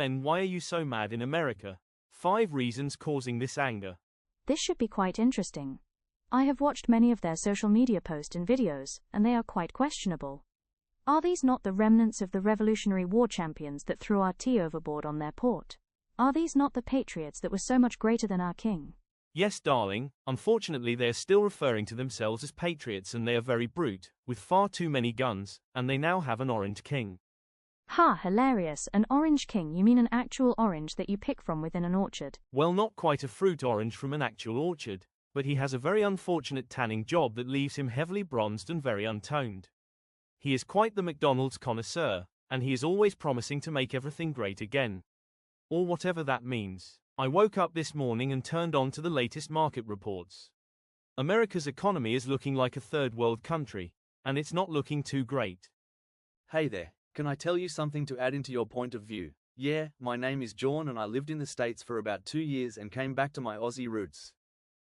And why are you so mad in America? 5 reasons causing this anger. This should be quite interesting. I have watched many of their social media posts and videos, and they are quite questionable. Are these not the remnants of the Revolutionary War champions that threw our tea overboard on their port? Are these not the patriots that were so much greater than our king? Yes, darling, unfortunately they are still referring to themselves as patriots and they are very brute, with far too many guns, and they now have an orange king. Ha, hilarious, an orange king, you mean an actual orange that you pick from within an orchard? Well, not quite a fruit orange from an actual orchard, but he has a very unfortunate tanning job that leaves him heavily bronzed and very untoned. He is quite the McDonald's connoisseur, and he is always promising to make everything great again. Or whatever that means. I woke up this morning and turned on to the latest market reports. America's economy is looking like a third world country, and it's not looking too great. Hey there, can I tell you something to add into your point of view? Yeah, my name is John and I lived in the States for about 2 years and came back to my Aussie roots.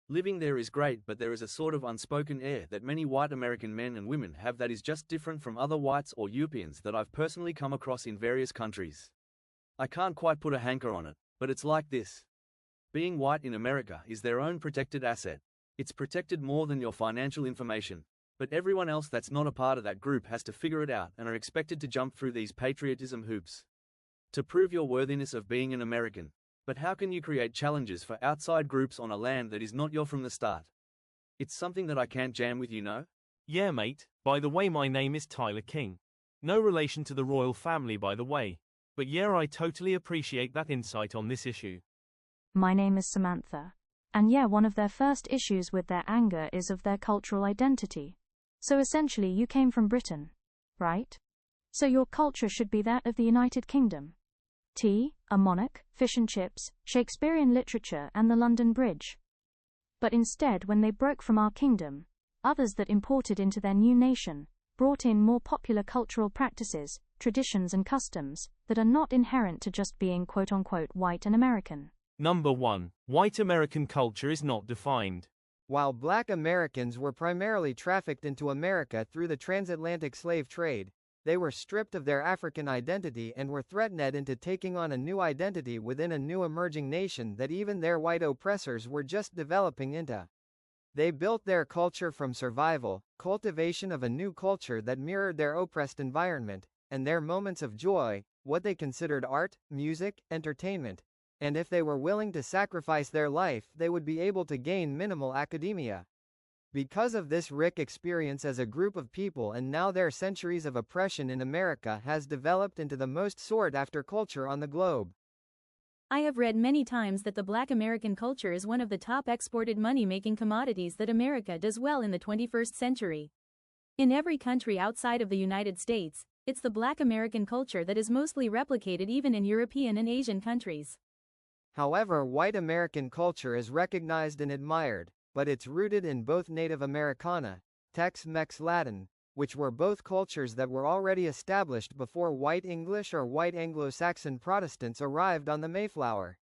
Living there is great, but there is a sort of unspoken air that many white American men and women have that is just different from other whites or Europeans that I've personally come across in various countries. I can't quite put a hanker on it, but it's like this. Being white in America is their own protected asset. It's protected more than your financial information, but everyone else that's not a part of that group has to figure it out and are expected to jump through these patriotism hoops to prove your worthiness of being an American. But how can you create challenges for outside groups on a land that is not yours from the start? It's something that I can't jam with, you know? Yeah, mate. By the way, my name is Tyler King. No relation to the royal family, by the way. But yeah, I totally appreciate that insight on this issue. My name is Samantha. And yeah, one of their first issues with their anger is of their cultural identity. So essentially you came from Britain, right? So your culture should be that of the United Kingdom. Tea, a monarch, fish and chips, Shakespearean literature and the London Bridge. But instead, when they broke from our kingdom, others that imported into their new nation brought in more popular cultural practices, traditions and customs that are not inherent to just being quote-unquote white and American. Number 1. White American culture is not defined. While black Americans were primarily trafficked into America through the transatlantic slave trade, they were stripped of their African identity and were threatened into taking on a new identity within a new emerging nation that even their white oppressors were just developing into. They built their culture from survival, cultivation of a new culture that mirrored their oppressed environment, and their moments of joy, what they considered art, music, entertainment. And if they were willing to sacrifice their life, they would be able to gain minimal academia. Because of this rich experience as a group of people and now their centuries of oppression in America has developed into the most sought-after culture on the globe. I have read many times that the black American culture is one of the top exported money-making commodities that America does well in the 21st century. In every country outside of the United States, it's the black American culture that is mostly replicated even in European and Asian countries. However, white American culture is recognized and admired, but it's rooted in both Native Americana, Tex-Mex Latin, which were both cultures that were already established before white English or white Anglo-Saxon Protestants arrived on the Mayflower.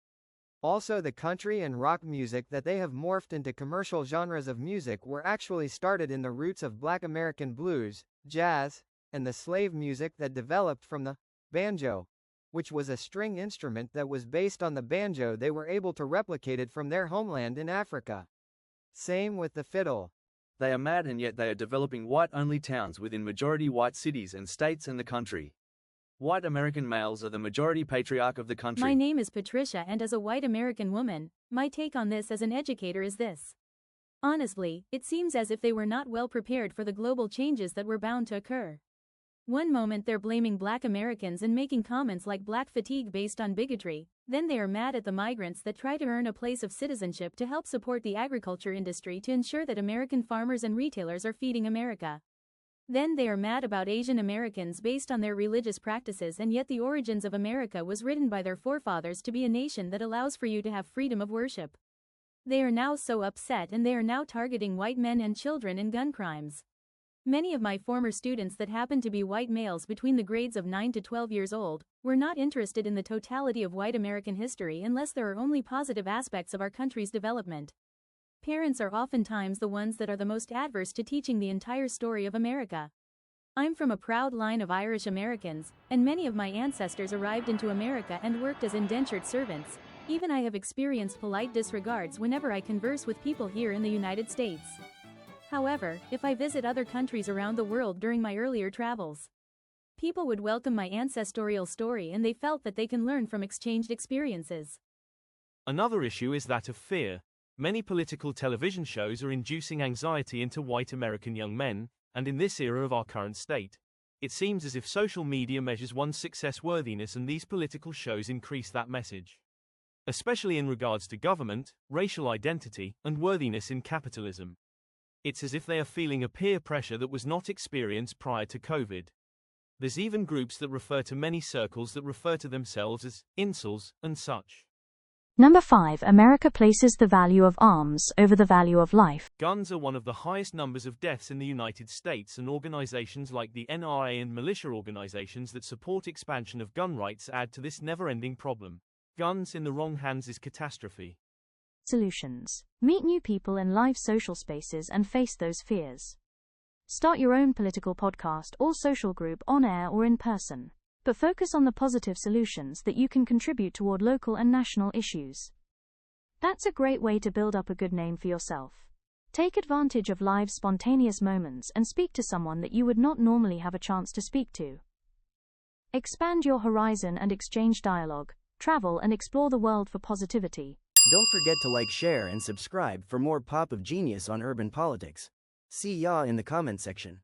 Also, the country and rock music that they have morphed into commercial genres of music were actually started in the roots of black American blues, jazz, and the slave music that developed from the banjo, which was a string instrument that was based on the banjo. They were able to replicate it from their homeland in Africa. Same with the fiddle. They are mad and yet they are developing white-only towns within majority white cities and states and the country. White American males are the majority patriarch of the country. My name is Patricia, and as a white American woman, my take on this as an educator is this. Honestly, it seems as if they were not well prepared for the global changes that were bound to occur. One moment they're blaming black Americans and making comments like black fatigue based on bigotry, then they are mad at the migrants that try to earn a place of citizenship to help support the agriculture industry to ensure that American farmers and retailers are feeding America. Then they are mad about Asian Americans based on their religious practices, and yet the origins of America was written by their forefathers to be a nation that allows for you to have freedom of worship. They are now so upset and they are now targeting white men and children in gun crimes. Many of my former students that happened to be white males between the grades of 9 to 12 years old were not interested in the totality of white American history unless there are only positive aspects of our country's development. Parents are oftentimes the ones that are the most adverse to teaching the entire story of America. I'm from a proud line of Irish Americans, and many of my ancestors arrived into America and worked as indentured servants. Even I have experienced polite disregards whenever I converse with people here in the United States. However, if I visit other countries around the world during my earlier travels, people would welcome my ancestorial story and they felt that they can learn from exchanged experiences. Another issue is that of fear. Many political television shows are inducing anxiety into white American young men, and in this era of our current state, it seems as if social media measures one's success worthiness, and these political shows increase that message. Especially in regards to government, racial identity, and worthiness in capitalism. It's as if they are feeling a peer pressure that was not experienced prior to COVID. There's even groups that refer to many circles that refer to themselves as incels and such. Number 5. America places the value of arms over the value of life. Guns are one of the highest numbers of deaths in the United States, and organizations like the NRA and militia organizations that support expansion of gun rights add to this never-ending problem. Guns in the wrong hands is catastrophe. Solutions. Meet new people in live social spaces and face those fears. Start your own political podcast or social group on air or in person, but focus on the positive solutions that you can contribute toward local and national issues. That's a great way to build up a good name for yourself. Take advantage of live, spontaneous moments and speak to someone that you would not normally have a chance to speak to. Expand your horizon and exchange dialogue, travel and explore the world for positivity. Don't forget to like, share, and subscribe for more Pop of Genius on urban politics. See ya in the comment section.